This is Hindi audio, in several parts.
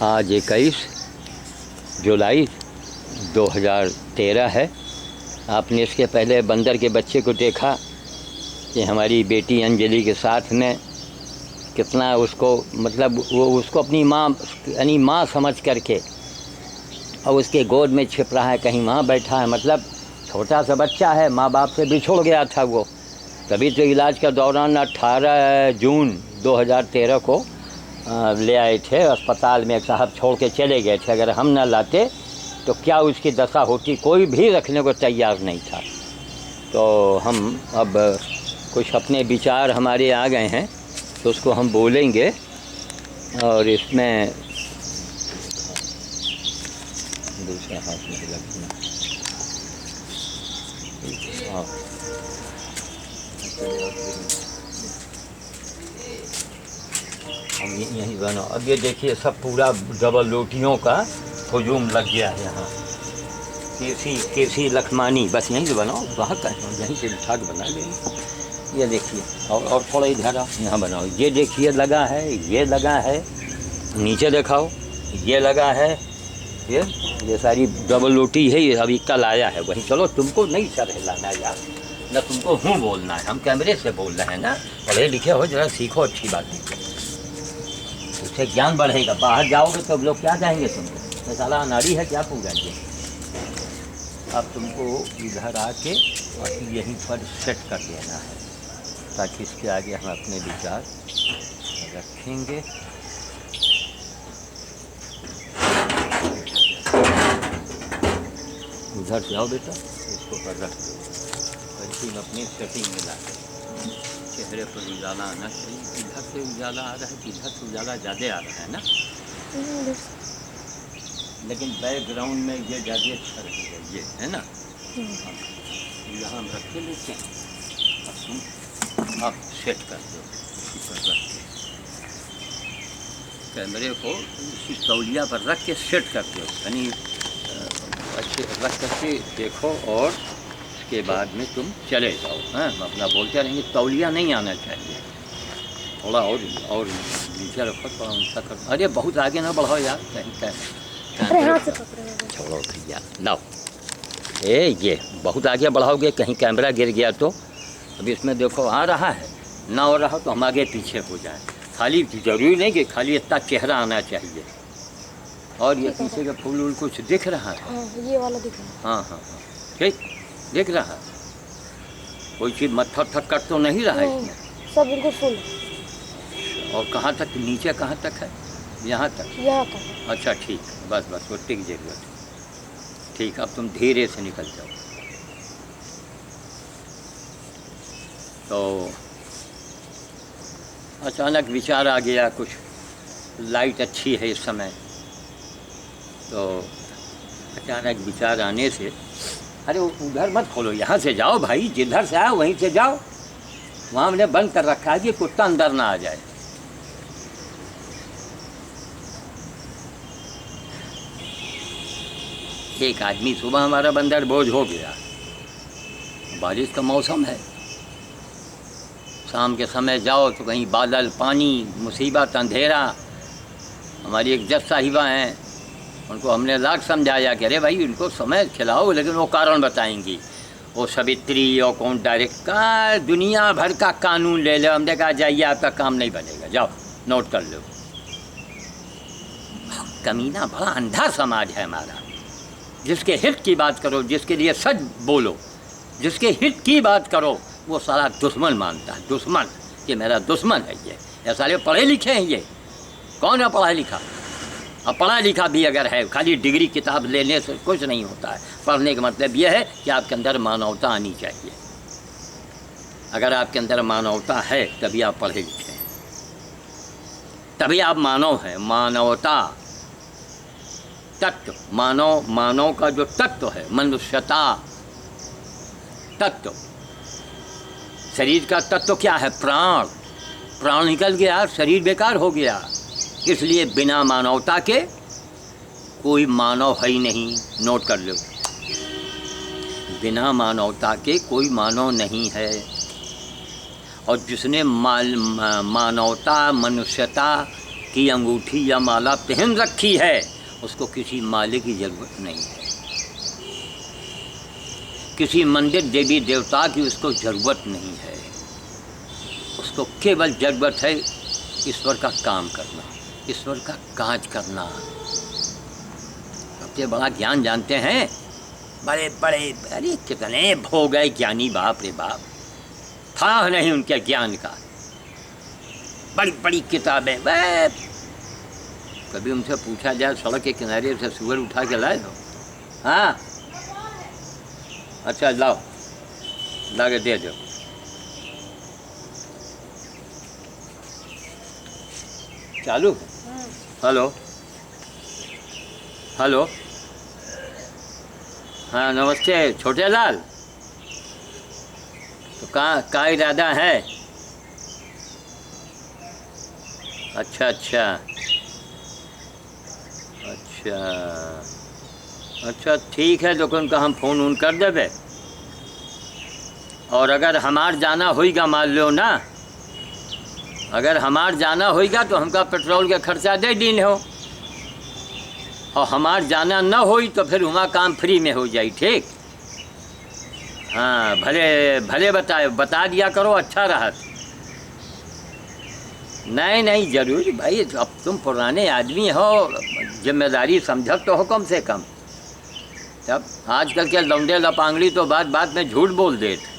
आज 21 जुलाई 2013 है। आपने इसके पहले बंदर के बच्चे को देखा कि हमारी बेटी अंजलि के साथ में कितना उसको मतलब वो उसको अपनी माँ यानी माँ समझ करके और उसके गोद में छिप रहा है, कहीं वहाँ बैठा है। मतलब छोटा सा बच्चा है, माँ बाप से बिछुड़ गया था वो। तभी तो इलाज का दौरान 18 जून 2013 को ले आए थे अस्पताल में। एक साहब छोड़ के चले गए थे, अगर हम न लाते तो क्या उसकी दशा होती, कोई भी रखने को तैयार नहीं था। तो हम अब कुछ अपने विचार हमारे आ गए हैं तो उसको हम बोलेंगे। और इसमें दूसरा हाथ में रखना। हम यहीं बनो। अब ये देखिए सब पूरा डबल रोटियों का हुजूम लग गया है यहाँ। केसी लखमानी, बस यहीं से बनाओ, वहाँ का यहीं से बिठा के बना लेंगे। ये देखिए और थोड़ा इधर आओ, यहाँ बनाओ। ये देखिए लगा है, ये लगा है, नीचे दिखाओ, ये लगा है, ये सारी डबल रोटी है। ये अभी कल आया है वही। चलो तुमको नहीं सर हिलाना यार, न तुमको हूँ बोलना है, हम कैमरे से बोल रहे हैं ना। पढ़े लिखे हो, जरा सीखो अच्छी बातें, उससे ज्ञान बढ़ेगा। बाहर जाओगे तो लोग क्या कहेंगे तुमको, तो साला नारी है क्या पूरा ये। अब तुमको इधर आके और यहीं पर सेट कर देना है ताकि इसके आगे हम अपने विचार रखेंगे। उधर से आओ बेटा, इसको पर रख दो, बिल्कुल अपनी सेटिंग में ला दो। चेहरे पर उजाला आना चाहिए। इधर से उजाला आ रहा है, इधर से उजाला ज़्यादा आ रहा है ना, लेकिन बैकग्राउंड में ये ज़्यादा अच्छा रहेगा, ये है ना। यहाँ हम रख के लेते हैं और तुम आप सेट कर दो इसी पर रख के। कैमरे को इसी तौलिया पर रख के सेट कर दो, यानी अच्छे रख करके देखो और उसके बाद में तुम चले जाओ। हाँ, अपना बोलते रहेंगे, तौलिया नहीं आना चाहिए। थोड़ा और नीचे रखो, थोड़ा ऊँचा करो। अरे बहुत आगे ना बढ़ाओ यार, छोड़ो भैया, लाओ। ये बहुत आगे बढ़ाओगे, कहीं कैमरा गिर गया तो। अभी इसमें देखो आ रहा है, ना हो रहा तो हम आगे पीछे हो जाए। खाली जरूरी नहीं कि खाली इतना चेहरा आना चाहिए। और ये पीछे का फूल वूल कुछ दिख रहा है? ये वाला दिख रहा है। हाँ, ठीक दिख रहा है। कोई चीज़ मत्था थक कट तो नहीं रहा है इसमें? सब बिल्कुल फुल। और कहाँ तक, नीचे कहाँ तक है? यहाँ तक? यहाँ तक। अच्छा ठीक, बस वो टिक जरूरत है। ठीक, अब तुम धीरे से निकल जाओ। तो अचानक विचार आ गया कुछ, लाइट अच्छी है इस समय, तो अचानक विचार आने से, अरे उधर मत खोलो, यहाँ से जाओ भाई, जिधर से आओ वहीं से जाओ। वहाँ हमने बंद कर रखा है कि कुत्ता अंदर ना आ जाए। एक आदमी, सुबह हमारा बंदर बोझ हो गया, बारिश का मौसम है, शाम के समय जाओ तो कहीं बादल, पानी, मुसीबत, अंधेरा। हमारी एक जज साहिबा हैं, उनको हमने लाख समझाया कि अरे भाई उनको समय खिलाओ, लेकिन वो कारण बताएंगी। वो सवित्री और कौन डायरेक्ट का दुनिया भर का कानून ले लो। हमने कहा जाइए, आपका काम नहीं बनेगा, जाओ नोट कर लो। कमीना बड़ा अंधा समाज है हमारा। जिसके हित की बात करो, जिसके लिए सच बोलो, जिसके हित की बात करो, वो सारा दुश्मन मानता है। दुश्मन, ये मेरा दुश्मन है। ये सारे पढ़े लिखे हैं। ये कौन है पढ़ा लिखा? अब पढ़ा लिखा भी अगर है, खाली डिग्री किताब लेने से कुछ नहीं होता है। पढ़ने का मतलब यह है कि आपके अंदर मानवता आनी चाहिए। अगर आपके अंदर मानवता है तभी आप पढ़े लिखे हैं, तभी आप मानव हैं। मानवता तत्व, मानव का जो तत्व है, मनुष्यता तत्व। शरीर का तत्व क्या है? प्राण। प्राण निकल गया, शरीर बेकार हो गया। इसलिए बिना मानवता के कोई मानव है ही नहीं। नोट कर लो, बिना मानवता के कोई मानव नहीं है। और जिसने मानवता, मनुष्यता की अंगूठी या माला पहन रखी है उसको किसी माले की ज़रूरत नहीं है, किसी मंदिर देवी देवता की उसको ज़रूरत नहीं है। उसको केवल ज़रूरत है ईश्वर का काम करना, ईश्वर का काज करना। सबसे बड़ा ज्ञान जानते हैं बड़े बड़े, अरे कितने हो गए ज्ञानी, बाप रे बाप, था नहीं उनके ज्ञान का। बड़ी बड़ी किताबें, कभी उनसे पूछा जाए सड़क के किनारे से सुअर उठा के लाए हो? हाँ, अच्छा लाओ, ला के दे दो। चालू? हेलो हेलो, हाँ नमस्ते छोटे लाल। तो का इरादा है? अच्छा अच्छा अच्छा अच्छा, ठीक है, दुकान का हम फ़ोन उन कर देवे। और अगर हमार जाना होगा, मान लो ना, अगर हमार जाना होगा तो हमका पेट्रोल का खर्चा दे दिन हो, और हमार जाना न होई तो फिर वहाँ काम फ्री में हो जाए, ठीक? हाँ, भले भले बता दिया करो, अच्छा रहा। नहीं नहीं, जरूर भाई, अब तुम पुराने आदमी हो, जिम्मेदारी समझक तो हो कम से कम। तब आजकल के लौंडे लपांगड़ी तो बात बात में झूठ बोल देते।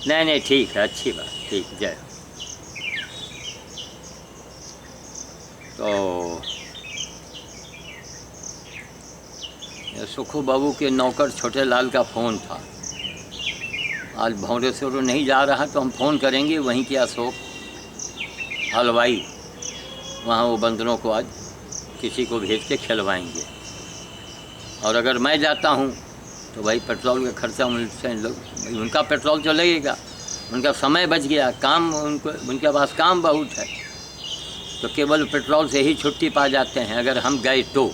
नहीं नहीं, ठीक है, अच्छी बात, ठीक, जय। तो सुखू बाबू के नौकर छोटे लाल का फ़ोन था। आज भौरे से तो नहीं जा रहा, तो हम फ़ोन करेंगे वहीं के अशोक हलवाई, वहाँ वो बंदरों को आज किसी को भेज के खिलवाएंगे। और अगर मैं जाता हूँ तो भाई पेट्रोल का खर्चा उनसे, उनका पेट्रोल तो लगेगा, उनका समय बच गया, काम उनके पास काम बहुत है, तो केवल पेट्रोल से ही छुट्टी पा जाते हैं। अगर हम गए तो,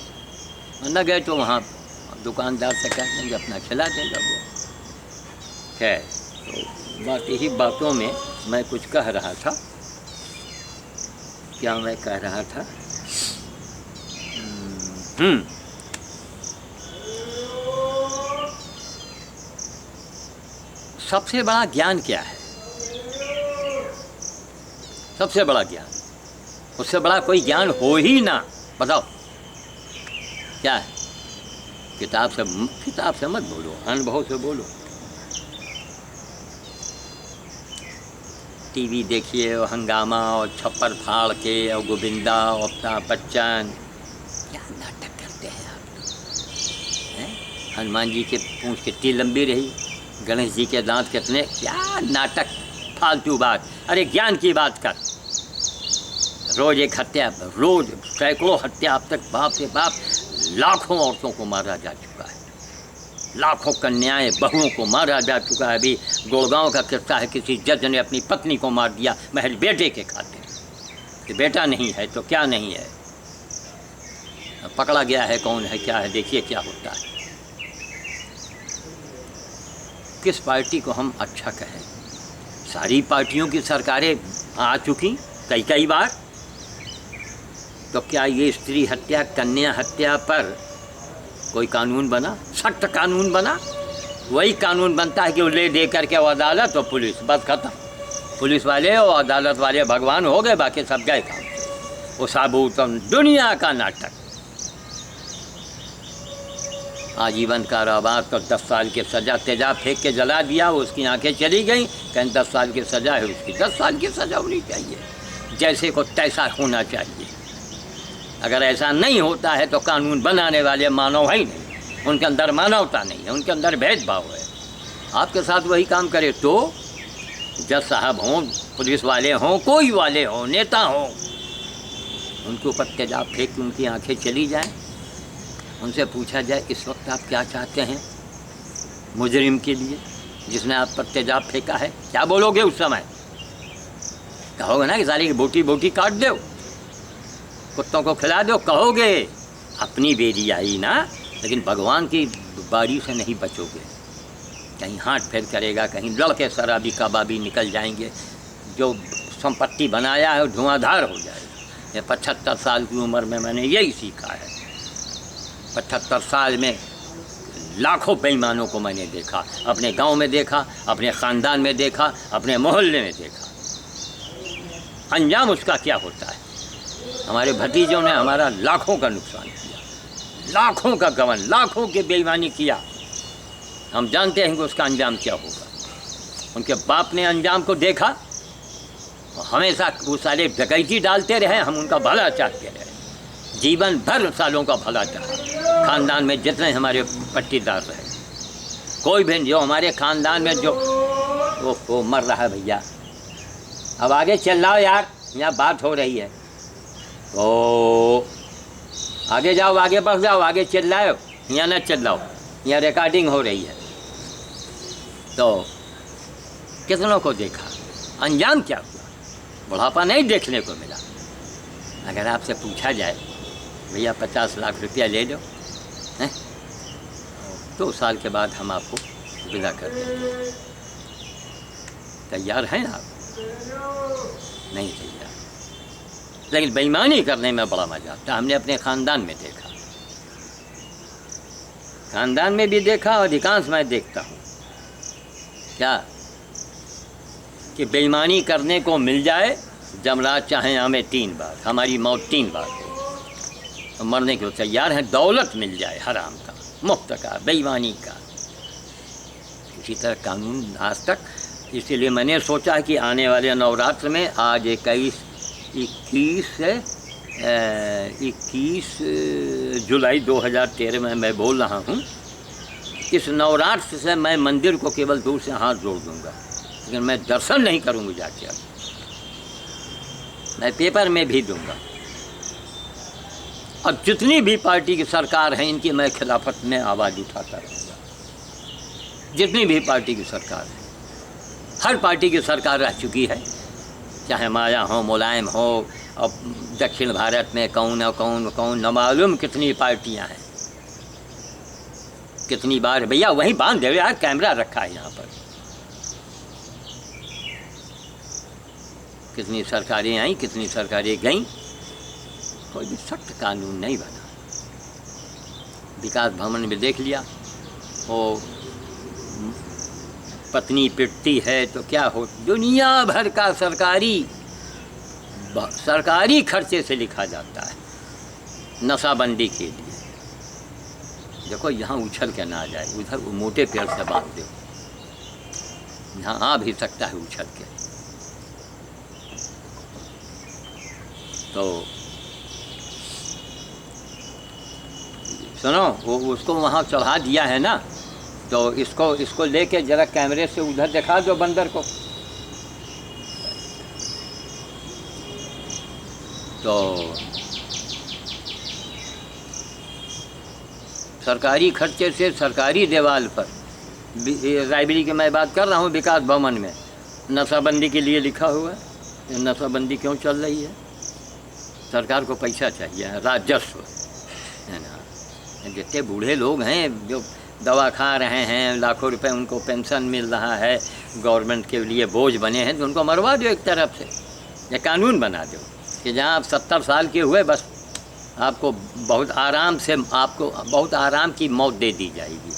न गए तो वहाँ दुकानदार से कह देंगे अपना खिला देगा वो। है तो बात यही बातों में मैं कुछ कह रहा था। क्या मैं कह रहा था? सबसे बड़ा ज्ञान क्या है? सबसे बड़ा ज्ञान, उससे बड़ा कोई ज्ञान हो ही ना। बताओ क्या है? किताब से मत बोलो, अनुभव से बोलो। टीवी देखिए और हंगामा और छप्पर फाड़ के और गोविंदा और अमिताभ बच्चन, क्या नाटक करते हैं आप लोग। हनुमान जी के पूंछ कितनी लंबी रही, गणेश जी के दांत कितने, क्या नाटक, फालतू बात। अरे ज्ञान की बात कर। रोज एक हत्या, रोज सैकड़ों हत्या अब तक, बाप रे बाप, लाखों औरतों को मारा जा चुका है, लाखों कन्याएं बहुओं को मारा जा चुका है। अभी गुड़गांव का किस्सा है, किसी जज ने अपनी पत्नी को मार दिया महज बेटे के खातिर, कि बेटा नहीं है तो क्या नहीं है। पकड़ा गया है, कौन है क्या है, देखिए क्या होता है। किस पार्टी को हम अच्छा कहें? सारी पार्टियों की सरकारें आ चुकी कई बार, तो क्या ये स्त्री हत्या, कन्या हत्या पर कोई कानून बना, सख्त कानून बना? वही कानून बनता है कि वो ले दे करके वो अदालत और पुलिस, बस खत्म। पुलिस वाले और अदालत वाले भगवान हो गए, बाकी सब गए काम। वो साबुत दुनिया का नाटक। आजीवन कारावास और 10 साल की सज़ा, तेजाब फेंक के जला दिया, उसकी आंखें चली गई, कहीं 10 साल की सज़ा है, उसकी 10 साल की सज़ा होनी चाहिए, जैसे को तैसा होना चाहिए। अगर ऐसा नहीं होता है तो कानून बनाने वाले मानव है ही नहीं, उनके अंदर मानवता नहीं है, उनके अंदर भेदभाव है। आपके साथ वही काम करे तो जज साहब हों, पुलिस वाले हों, कोई वाले हों, नेता हों, उनके ऊपर तेजाब फेंक के उनकी आंखें चली जाएं, उनसे पूछा जाए इस वक्त आप क्या चाहते हैं मुजरिम के लिए जिसने आप पर तेजाब फेंका है, क्या बोलोगे उस समय? कहोगे ना कि सारी की बोटी बोटी काट दो, कुत्तों को खिला दो, कहोगे। अपनी बेरी आई ना, लेकिन भगवान की बारी से नहीं बचोगे। कहीं हाथ फेर करेगा, कहीं लड़के शराबी कबाबी निकल जाएंगे, जो संपत्ति बनाया है, धुआंधार हो जाएगा। ये 75 साल की उम्र में मैंने यही सीखा है। 75 साल में लाखों बेईमानों को मैंने देखा, अपने गांव में देखा, अपने ख़ानदान में देखा, अपने मोहल्ले में देखा। अंजाम उसका क्या होता है। हमारे भतीजों ने हमारा लाखों का नुकसान किया, लाखों का गबन, लाखों की बेईमानी किया। हम जानते हैं कि उसका अंजाम क्या होगा। उनके बाप ने अंजाम को देखा और हमेशा वो सारे डकैती डालते रहे, हम उनका भला चाहते रहे, जीवन भर सालों का भला चाहा। ख़ानदान में जितने हमारे पट्टीदार रहे, कोई भी जो हमारे ख़ानदान में जो वो मर रहा है भैया। अब आगे चल जाओ यार, यहाँ बात हो रही है तो आगे जाओ, आगे बढ़ जाओ, आगे चल रहे हो, यहाँ न चल जाओ, यहाँ रिकॉर्डिंग हो रही है। तो कितनों को देखा, अंजाम क्या हुआ, बुढ़ापा नहीं देखने को मिला। अगर आपसे पूछा जाए भैया 50 लाख रुपया ले लो हैं, 2 साल के बाद हम आपको विदा कर देंगे, तैयार हैं आप? नहीं तैयार। लेकिन बेईमानी करने में बड़ा मजा आता। हमने अपने ख़ानदान में देखा, ख़ानदान में भी देखा, अधिकांश मैं देखता हूँ क्या कि बेईमानी करने को मिल जाए, जमराज चाहे हमें 3 बार, हमारी मौत 3 बार हो, तो मरने को तैयार हैं। दौलत मिल जाए हराम का, मुफ्त का, बेईमानी का। इसी तरह कानून आज तक, इसीलिए मैंने सोचा कि आने वाले नवरात्र में, आज 21 जुलाई 2013 में मैं बोल रहा हूँ, इस नवरात्र से मैं मंदिर को केवल दूर से हाथ जोड़ दूँगा, लेकिन मैं दर्शन नहीं करूँगा जाके। अब मैं पेपर में भी दूँगा। अब जितनी भी पार्टी की सरकार है, इनकी मैं खिलाफत में आवाज़ उठाता रहूँगा। जितनी भी पार्टी की सरकार है, हर पार्टी की सरकार रह चुकी है, चाहे माया हो, मुलायम हो, और दक्षिण भारत में कौन और कौन न मालूम कितनी पार्टियां हैं। कितनी बार भैया वहीं बांध दे यार, कैमरा रखा है यहाँ पर। कितनी सरकारें आई, कितनी सरकारें गईं, कोई भी सख्त कानून नहीं बना। विकास भवन में देख लिया, वो पत्नी पिटती है तो क्या हो, दुनिया भर का सरकारी खर्चे से लिखा जाता है नशाबंदी के लिए। देखो यहाँ उछल के ना जाए, उधर वो मोटे पेड़ से बांध दो, यहाँ आ भी सकता है उछल के। तो सुनो, वो उसको वहाँ चढ़ा दिया है ना, तो इसको लेके जरा कैमरे से उधर दिखा दो बंदर को। तो सरकारी खर्चे से सरकारी दीवार पर, रायबरी की मैं बात कर रहा हूँ, विकास भवन में नशाबंदी के लिए लिखा हुआ है। नशाबंदी क्यों चल रही है? सरकार को पैसा चाहिए, राजस्व है ना। जितने बूढ़े लोग हैं जो दवा खा रहे हैं, लाखों रुपए उनको पेंशन मिल रहा है, गवर्नमेंट के लिए बोझ बने हैं, तो उनको मरवा दो एक तरफ से। या कानून बना दो कि जहाँ आप 70 साल के हुए, बस आपको बहुत बहुत आराम की मौत दे दी जाएगी,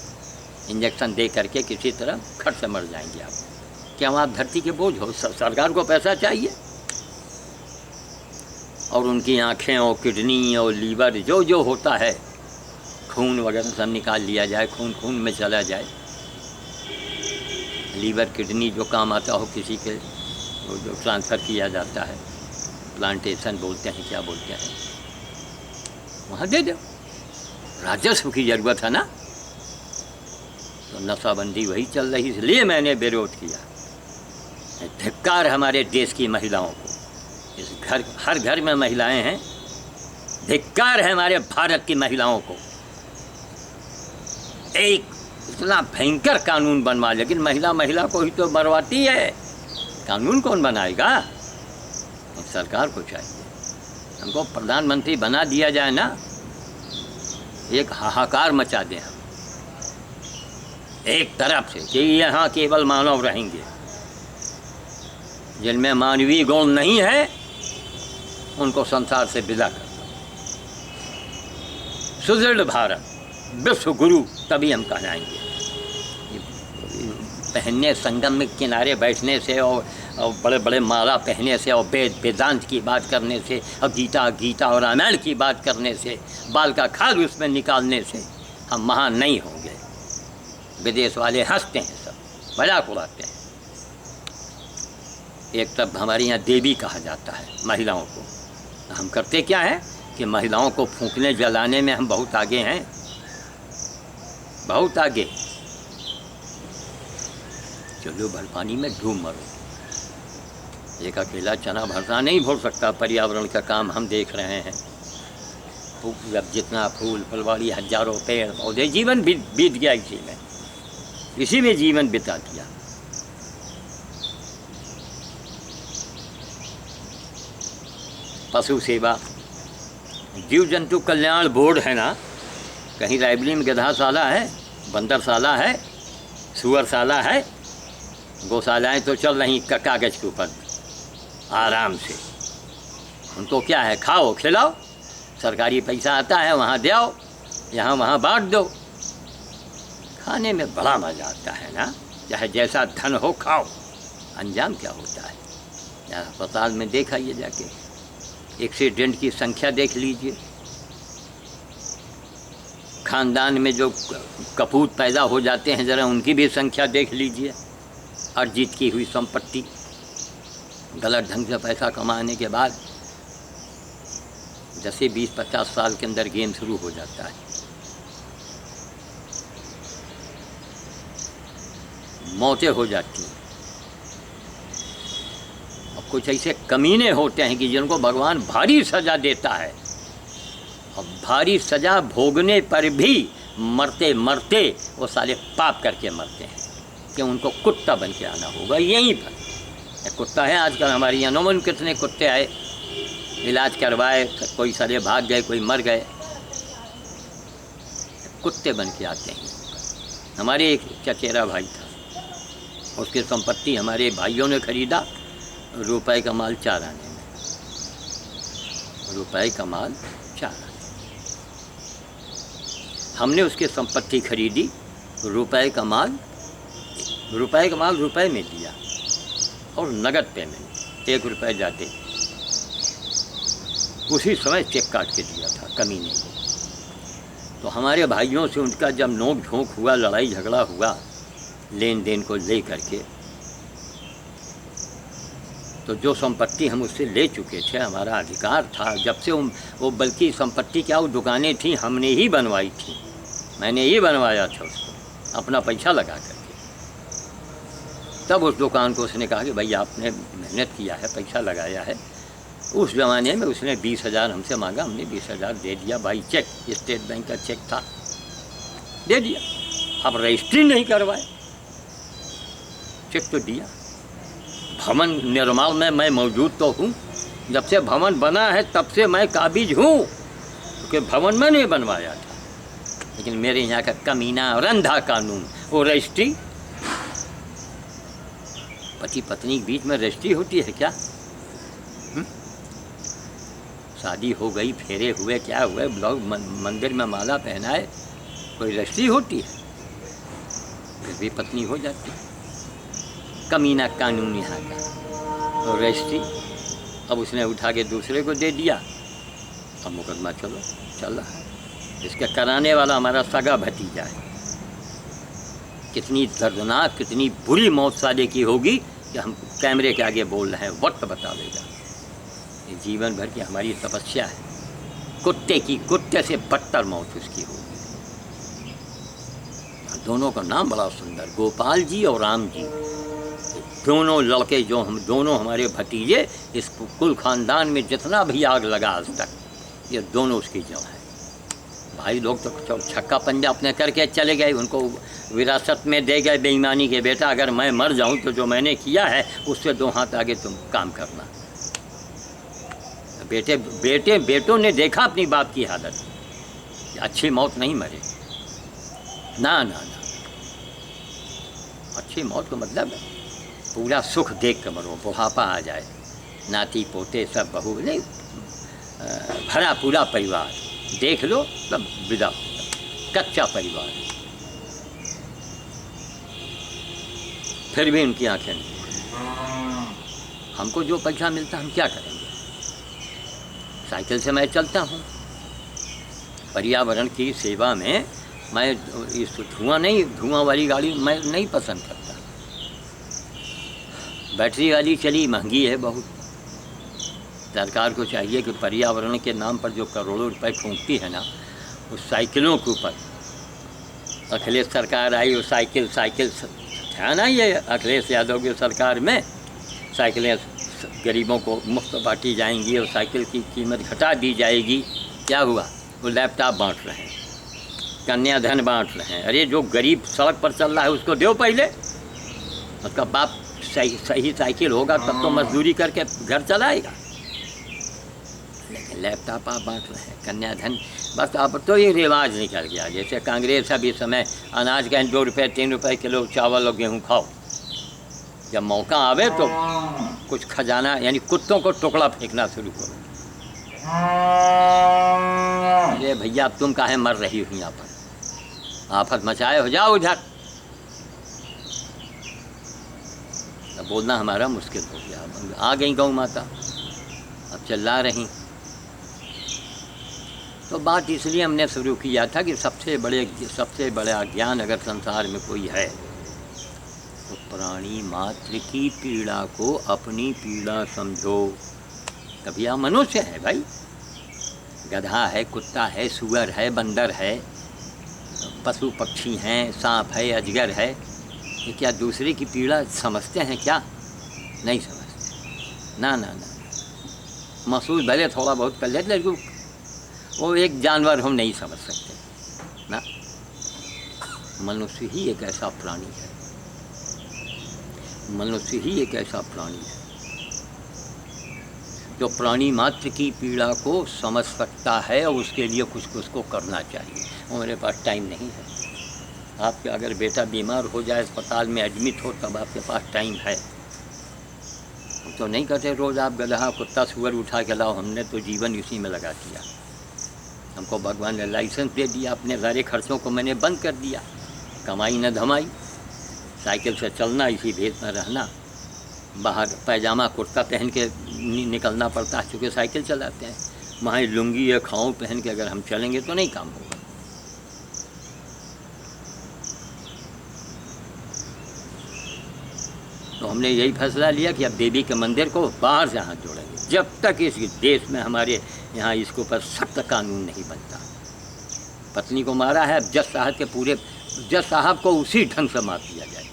इंजेक्शन दे करके किसी तरह खट से मर जाएंगे आप। क्या आप धरती के बोझ हो? सरकार को पैसा चाहिए, और उनकी आँखें और किडनी और लीवर जो होता है, खून वगैरह सब निकाल लिया जाए, खून में चला जाए। लीवर किडनी जो काम आता हो किसी के, वो जो ट्रांसफ़र किया जाता है, प्लांटेशन बोलते हैं, क्या बोलते हैं, वहाँ दे दो। राजस्व की ज़रूरत है ना। तो नशाबंदी वही चल रही, इसलिए मैंने विरोध किया। धिक्कार हमारे देश की महिलाओं को, इस हर घर में महिलाएं हैं, धिक्कार है हमारे भारत की महिलाओं को। एक इतना भयंकर कानून बनवा, लेकिन महिला को ही तो मरवाती है, कानून कौन बनाएगा? सरकार को चाहिए। हमको प्रधानमंत्री बना दिया जाए ना, एक हाहाकार मचा दें हम एक तरफ से कि यहाँ केवल मानव रहेंगे, जिनमें मानवीय गुण नहीं है उनको संसार से विदा करता हूँ। सुदृढ़ भारत, विश्व गुरु, तभी हम कहलाएंगे। पहनने संगम में किनारे बैठने से और बड़े बड़े माला पहनने से और वेद वेदांत की बात करने से और गीता और रामायण की बात करने से, बाल का खाद उसमें निकालने से हम महान नहीं होंगे। विदेश वाले हंसते हैं, सब मजाक उड़ाते हैं। एक तब हमारे यहाँ देवी कहा जाता है महिलाओं को। हम करते क्या है कि महिलाओं को फूंकने जलाने में हम बहुत आगे हैं, बहुत आगे। चलो भर पानी में डूब मरो। एक अकेला चना भरता नहीं भर सकता। पर्यावरण का काम हम देख रहे हैं। जब जितना फूल फुलवाड़ी, हजारों पेड़ पौधे, जीवन बीत गया इसी में जीवन बिता दिया। पशु सेवा, जीव जंतु कल्याण बोर्ड है ना, कहीं रायबली में गधाशाला है, बंदरशाला है, सुअरशाला है। गौशालाएँ तो चल रही कागज़ के ऊपर आराम से। उनको क्या है, खाओ खिलाओ, सरकारी पैसा आता है वहाँ दे आओ, यहाँ वहाँ बांट दो। खाने में बड़ा मज़ा आता है ना, चाहे जैसा धन हो खाओ। अंजाम क्या होता है, यहाँ अस्पताल में देखाइए जाके, एक्सीडेंट की संख्या देख लीजिए। खानदान में जो कपूत पैदा हो जाते हैं, ज़रा उनकी भी संख्या देख लीजिए। अर्जित की हुई संपत्ति, गलत ढंग से पैसा कमाने के बाद 10 से 20-50 साल के अंदर गेम शुरू हो जाता है। मौतें हो जाती हैं। अब कुछ ऐसे कमीने होते हैं कि जिनको भगवान भारी सज़ा देता है, और भारी सज़ा भोगने पर भी मरते मरते वो साले पाप करके मरते हैं कि उनको कुत्ता बन के आना होगा यहीं पर। एक कुत्ता है आजकल हमारे यहाँ, नौमन कितने कुत्ते आए, इलाज करवाए, कोई साले भाग गए, कोई मर गए, कुत्ते बन के आते हैं। हमारे एक चचेरा भाई था, उसकी संपत्ति हमारे भाइयों ने खरीदा रुपए का माल 4 आने में, रुपए का माल 4 आने। हमने उसकी संपत्ति खरीदी, रुपए का माल रुपए में दिया और नगद पेमेंट 1 रुपये जाते उसी समय चेक काट के दिया था कमीने को। तो हमारे भाइयों से उनका जब नोक झोंक हुआ, लड़ाई झगड़ा हुआ लेन देन को ले करके, तो जो संपत्ति हम उससे ले चुके थे, हमारा अधिकार था जब से वो बल्कि संपत्ति क्या, वो दुकानें थी हमने ही बनवाई थी, मैंने ही बनवाया था उसको अपना पैसा लगा करके। तब उस दुकान को उसने कहा कि भाई आपने मेहनत किया है, पैसा लगाया है। उस ज़माने में उसने 20,000 हमसे मांगा, हमने 20,000 दे दिया। भाई चेक, स्टेट बैंक का चेक था, दे दिया। अब रजिस्ट्री नहीं करवाए, चेक तो दिया। भवन निर्माण में मैं मौजूद तो हूँ, जब से भवन बना है तब से मैं काबिज हूँ, क्योंकि भवन मैंने बनवाया था। लेकिन मेरे यहाँ का कमीना और अंधा कानून, वो रजिस्ट्री, पति पत्नी के बीच में रजिस्ट्री होती है क्या? शादी हो गई, फेरे हुए, क्या हुए, लोग मंदिर में माला पहनाए, कोई रजिस्ट्री होती है? फिर भी पत्नी हो जाती है। कमीना कानून यहाँ का। और रजिस्ट्री अब उसने उठा के दूसरे को दे दिया, अब मुकदमा चल रहा है। इसका कराने वाला हमारा सगा भतीजा है। कितनी दर्दनाक, कितनी बुरी मौत साले की होगी कि हम कैमरे के आगे बोल रहे हैं, वक्त बता देगा। ये जीवन भर की हमारी तपस्या है। कुत्ते की, कुत्ते से बदतर मौत उसकी होगी। दोनों का नाम बड़ा सुंदर, गोपाल जी और राम जी, दोनों लड़के जो हम दोनों हमारे भतीजे, इस कुल खानदान में जितना भी आग लगा आज तक, ये दोनों उसकी जड़ है। भाई लोग तो छक्का पंजा अपने करके चले गए, उनको विरासत में दे गए बेईमानी के, बेटा अगर मैं मर जाऊं तो जो मैंने किया है उससे 2 हाथ आगे तुम काम करना। बेटों ने देखा अपनी बाप की हालत, अच्छी मौत नहीं मरे, ना ना ना, अच्छी मौत का मतलब है पूरा सुख देख कर मरो, बुढ़ापा आ जाए, नाती पोते सब बहू नहीं, भरा पूरा परिवार देख लो तब विदा हो जाओ, कच्चा परिवार। फिर भी उनकी आंखें नहीं, हमको जो पैसा मिलता हम क्या करेंगे, साइकिल से मैं चलता हूँ, पर्यावरण की सेवा में मैं इस धुआं वाली गाड़ी मैं नहीं पसंद करता। बैटरी वाली चली महंगी है बहुत। सरकार को चाहिए कि पर्यावरण के नाम पर जो करोड़ों रुपए फूंकती है ना, उस साइकिलों के ऊपर, अखिलेश सरकार आई, वो साइकिल था ना, ये अखिलेश यादव की सरकार में साइकिलें गरीबों को मुफ्त बांटी जाएंगी और साइकिल की कीमत घटा दी जाएगी। क्या हुआ, वो लैपटॉप बांट रहे हैं, कन्याधन बांट रहे हैं। अरे जो गरीब सड़क पर चल रहा है उसको दो पहले, उसका बाप सही साइकिल होगा तब तो मजदूरी करके घर चलाएगा। लेकिन लैपटॉप आप बांट रहे हैं, कन्याधन, बस अब तो ये रिवाज निकल गया। जैसे कांग्रेस अभी समय अनाज का 2 रुपये 3 रुपये किलो चावल और गेहूँ खाओ, जब मौका आवे तो कुछ खजाना यानी कुत्तों को टुकड़ा फेंकना शुरू करो। अरे भैया अब तुम काहे मर रही हो यहाँ पर, आफत मचाए हो जाओ उधर। बोलना हमारा मुश्किल हो गया। आ गई गौ माता, अब चिल्ला रही। तो बात इसलिए हमने शुरू किया था कि सबसे बड़ा ज्ञान अगर संसार में कोई है तो प्राणी मात्र की पीड़ा को अपनी पीड़ा समझो। कभी आप मनुष्य है भाई, गधा है, कुत्ता है, सुअर है, बंदर है, पशु पक्षी हैं, सांप है, अजगर है, ये क्या दूसरे की पीड़ा समझते हैं क्या? नहीं समझते। ना ना ना, महसूस भले थोड़ा बहुत कर लेते, लेकिन वो एक जानवर हम नहीं समझ सकते ना। मनुष्य ही एक ऐसा प्राणी है, मनुष्य ही एक ऐसा प्राणी है जो प्राणी मात्र की पीड़ा को समझ सकता है और उसके लिए कुछ उसको करना चाहिए। और मेरे पास टाइम नहीं है। आपके अगर बेटा बीमार हो जाए, अस्पताल में एडमिट हो, तब आपके पास टाइम है। हम तो नहीं कहते रोज़ आप गधा कुत्ता सुअर उठा के लाओ, हमने तो जीवन इसी में लगा दिया। हमको भगवान ने लाइसेंस दे दिया, अपने सारे खर्चों को मैंने बंद कर दिया, कमाई न धमाई, साइकिल से चलना, इसी भेद में रहना, बाहर पैजामा कुर्ता पहन के निकलना पड़ता है क्योंकि साइकिल चलाते हैं। वहाँ लुंगी या खाऊं पहन के अगर हम चलेंगे तो नहीं काम होगा। तो हमने यही फैसला लिया कि अब देवी के मंदिर को बाहर से हाथ जोड़ेंगे जब तक इस देश में हमारे यहाँ इसके ऊपर सख्त कानून नहीं बनता। पत्नी को मारा है, अब जज साहब के पूरे जज साहब को उसी ढंग से मार दिया जाए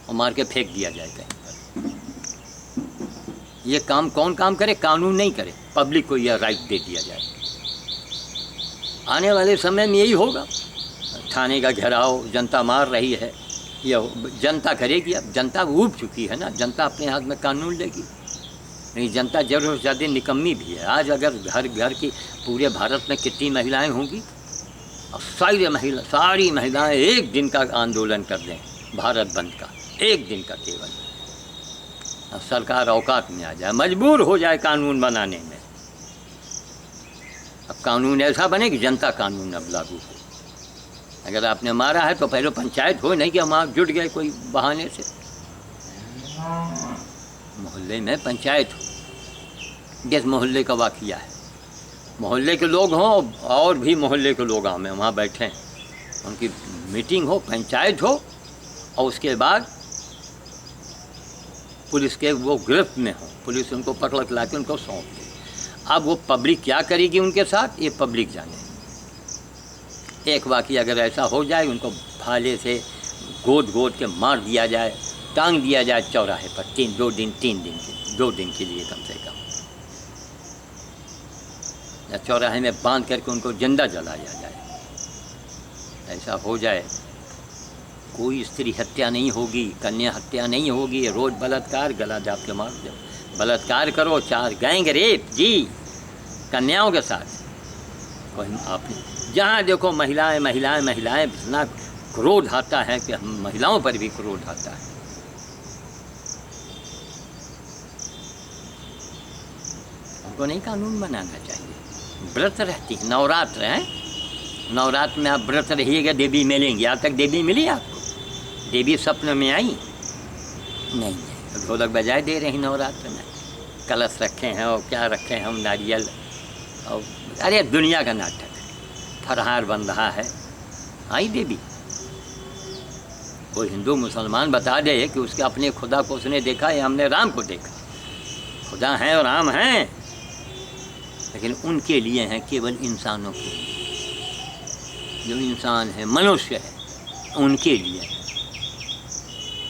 और मार के फेंक दिया जाए कहीं पर। ये काम कौन काम करे? कानून नहीं करे, पब्लिक को यह राइट दे दिया जाए। आने वाले समय में यही होगा। थाने का घेराव जनता मार रही है, यह जनता करेगी। अब जनता ऊब चुकी है ना, जनता अपने हाथ में कानून लेगी। नहीं, जनता जरूर ज़्यादा निकम्मी भी है। आज अगर घर घर की पूरे भारत में कितनी महिलाएं होंगी और सारी महिलाएं एक दिन का आंदोलन कर दें भारत बंद का, एक दिन का केवल, अब सरकार औकात में आ जाए, मजबूर हो जाए कानून बनाने में। अब कानून ऐसा बने कि जनता कानून अब लागू हो। अगर आपने मारा है तो पहले पंचायत हो, नहीं कि हम आप जुट गए कोई बहाने से। मोहल्ले में पंचायत हो, जिस मोहल्ले का वाक़िया है, मोहल्ले के लोग हों और भी मोहल्ले के लोग हमें वहाँ बैठें, उनकी मीटिंग हो, पंचायत हो, और उसके बाद पुलिस के वो गिरफ्त में हो, पुलिस उनको पकड़ ला के उनको सौंप दे। अब वो पब्लिक क्या करेगी उनके साथ, ये पब्लिक जाने। एक वाक़या अगर ऐसा हो जाए, उनको भाले से गोद के मार दिया जाए, टांग दिया जाए चौराहे पर 2 दिन के लिए कम से कम, या चौराहे में बांध करके उनको जिंदा जलाया जाए। ऐसा हो जाए, कोई स्त्री हत्या नहीं होगी, कन्या हत्या नहीं होगी। रोज़ बलात्कार, गला दाब के मार दो, बलात्कार करो, 4 गैंग रेप जी कन्याओं के साथ। कोई आपने जहाँ देखो महिलाएं महिलाएं महिलाएं, इतना क्रोध आता है कि हम महिलाओं पर भी क्रोध आता है। आपको नहीं कानून बनाना चाहिए। व्रत रहती है, नवरात्र हैं, नवरात्र में आप व्रत रहिएगा, देवी मिलेंगी। आज तक देवी मिली आपको? देवी स्वप्न में आई नहीं है। ढोलक बजाए दे रही नवरात्र में, कलश रखे हैं और क्या रखे हैं हम, नारियल और अरे दुनिया का नाटक, फरहार बन रहा है। आई देवी? कोई हिंदू मुसलमान बता दे कि उसके अपने खुदा को उसने देखा या हमने राम को देखा। खुदा हैं और राम हैं, लेकिन उनके लिए हैं, केवल इंसानों के लिए। जो इंसान है, मनुष्य है, उनके लिए है।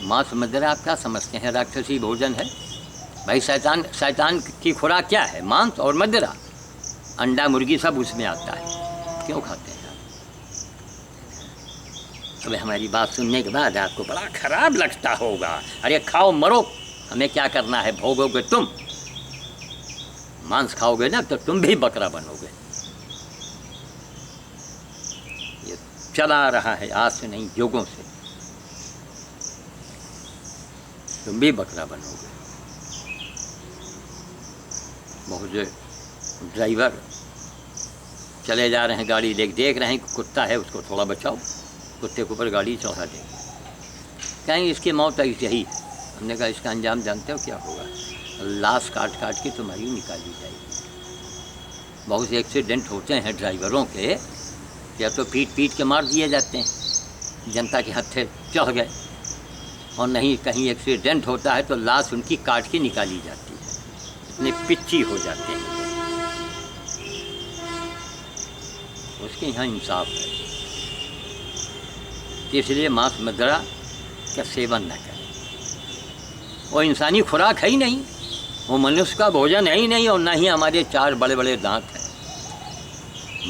मांस मदिरा आप क्या समझते हैं? राक्षसी भोजन है भाई। शैतान की खुराक क्या है? मांस और मदिरा, अंडा मुर्गी सब उसमें आता है। क्यों खाते हैं? अब हमारी बात सुनने के बाद आपको बड़ा खराब लगता होगा। अरे खाओ मरो, हमें क्या करना है? भोगोगे तुम, मांस खाओगे ना तो तुम भी बकरा बनोगे। ये चला रहा है आज से नहीं, युगों से। तुम भी बकरा बनोगे। बहुत से ड्राइवर चले जा रहे हैं, गाड़ी देख रहे हैं कुत्ता है, उसको थोड़ा बचाओ, कुत्ते के ऊपर गाड़ी चढ़ा देंगे, कहेंगे इसकी मौत ऐसी ही। हमने कहा इसका अंजाम जानते हो क्या होगा? लाश काट के तुम्हारी निकाली जाएगी। बहुत से एक्सीडेंट होते हैं ड्राइवरों के, या तो पीट के मार दिए जाते हैं, जनता के हत्थे चढ़ गए, और नहीं कहीं एक्सीडेंट होता है तो लाश उनकी काट के निकाली जाती है, इतने पिच्ची हो जाते हैं। उसके यहाँ इंसाफ है, इसलिए मांस मदिरा का सेवन न करें। वो इंसानी खुराक है ही नहीं, वो मनुष्य का भोजन है ही नहीं, और ना ही हमारे 4 बड़े बड़े दांत हैं।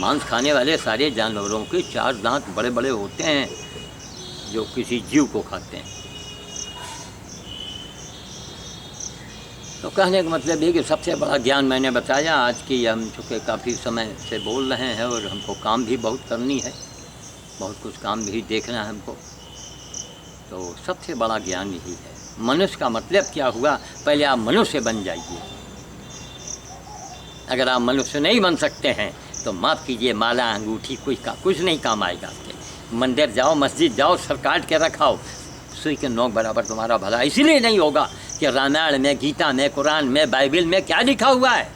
मांस खाने वाले सारे जानवरों के 4 दांत बड़े बड़े होते हैं जो किसी जीव को खाते हैं। तो कहने का मतलब ये कि सबसे बड़ा ज्ञान मैंने बताया। आज की हम चूँकि काफ़ी समय से बोल रहे हैं और हमको काम भी बहुत करनी है, बहुत कुछ काम भी देखना है हमको, तो सबसे बड़ा ज्ञान यही है। मनुष्य का मतलब क्या हुआ? पहले आप मनुष्य बन जाइए। अगर आप मनुष्य नहीं बन सकते हैं तो माफ़ कीजिए, माला अंगूठी कुछ नहीं काम आएगा आपके। मंदिर जाओ, मस्जिद जाओ, सर काट के रखाओ, सुई के नोक बराबर तुम्हारा भला इसलिए नहीं होगा कि रामायण में, गीता में, कुरान में, बाइबल में क्या लिखा हुआ है?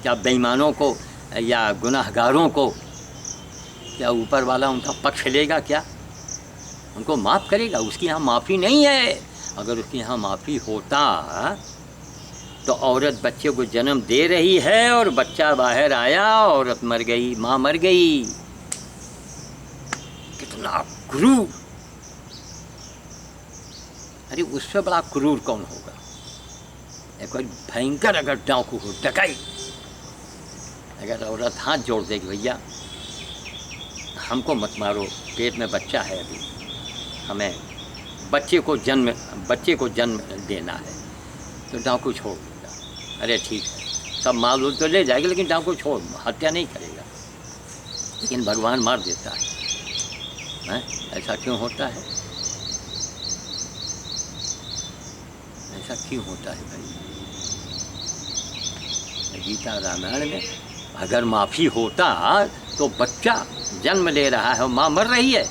क्या बेईमानों को या गुनाहगारों को क्या ऊपर वाला उनका पक्ष लेगा? क्या उनको माफ़ करेगा? उसकी यहाँ माफ़ी नहीं है। अगर उसके यहाँ माफ़ी होता तो औरत बच्चे को जन्म दे रही है और बच्चा बाहर आया, औरत मर गई, माँ मर गई। कितना क्रूर! अरे उससे बड़ा क्रूर कौन होगा? एक भयंकर अगर डाकू हो, डकैत, अगर औरत हाथ जोड़ देगी, भैया हमको मत मारो, पेट में बच्चा है अभी, हमें बच्चे को जन्म देना है, तो डाकू छोड़ देगा। अरे ठीक है, सब माल तो ले जाएगा, लेकिन डाकू छोड़, हत्या नहीं करेगा। लेकिन भगवान मार देता है। ऐसा क्यों होता है? ऐसा क्यों होता है भाई? गीता रामायण में अगर माफ़ी होता तो बच्चा जन्म ले रहा है और माँ मर रही है,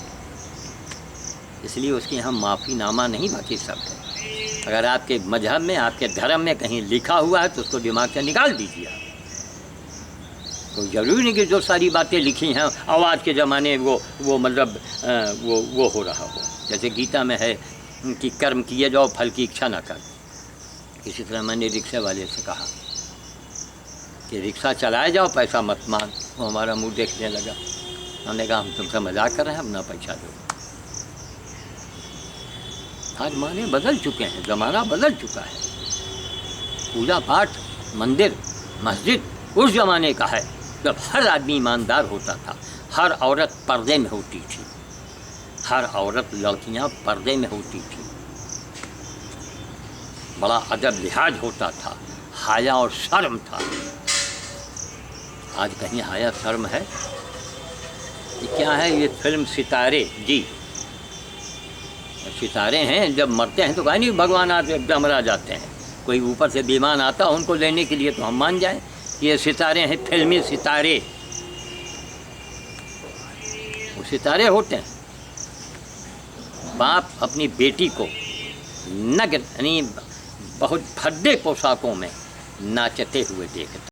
इसलिए उसके यहाँ माफ़ीनामा नहीं, बाकी सब है। अगर आपके मजहब में, आपके धर्म में कहीं लिखा हुआ है तो उसको दिमाग से निकाल दीजिए आप। तो जरूरी नहीं कि जो सारी बातें लिखी हैं आज के ज़माने वो मतलब वो हो रहा हो। जैसे गीता में है कि कर्म किए जाओ, फल की इच्छा ना कर। इसी तरह मैंने रिक्शे वाले से कहा कि रिक्शा चलाए जाओ, पैसा मत मांग। वो हमारा मुंह देखने लगा। हमने कहा हम तुमसे मजाक कर रहे हैं, अपना पैसा दो। आज माने बदल चुके हैं, ज़माना बदल चुका है। पूजा पाठ, मंदिर, मस्जिद उस ज़माने का है जब हर आदमी ईमानदार होता था, हर औरत पर्दे में होती थी, हर औरत, लड़कियां पर्दे में होती थी, बड़ा अदब लिहाज होता था, हाया और शर्म था। आज कहीं हाया शर्म है? ये क्या है? ये फिल्म सितारे जी, सितारे हैं, जब मरते हैं तो कहीं नहीं भगवान आते डमरा जाते हैं, कोई ऊपर से विमान आता उनको लेने के लिए तो हम मान जाएं कि ये सितारे हैं, फिल्मी सितारे। वो सितारे होते हैं। बाप अपनी बेटी को नग्न यानी बहुत भद्दे पोशाकों में नाचते हुए देखता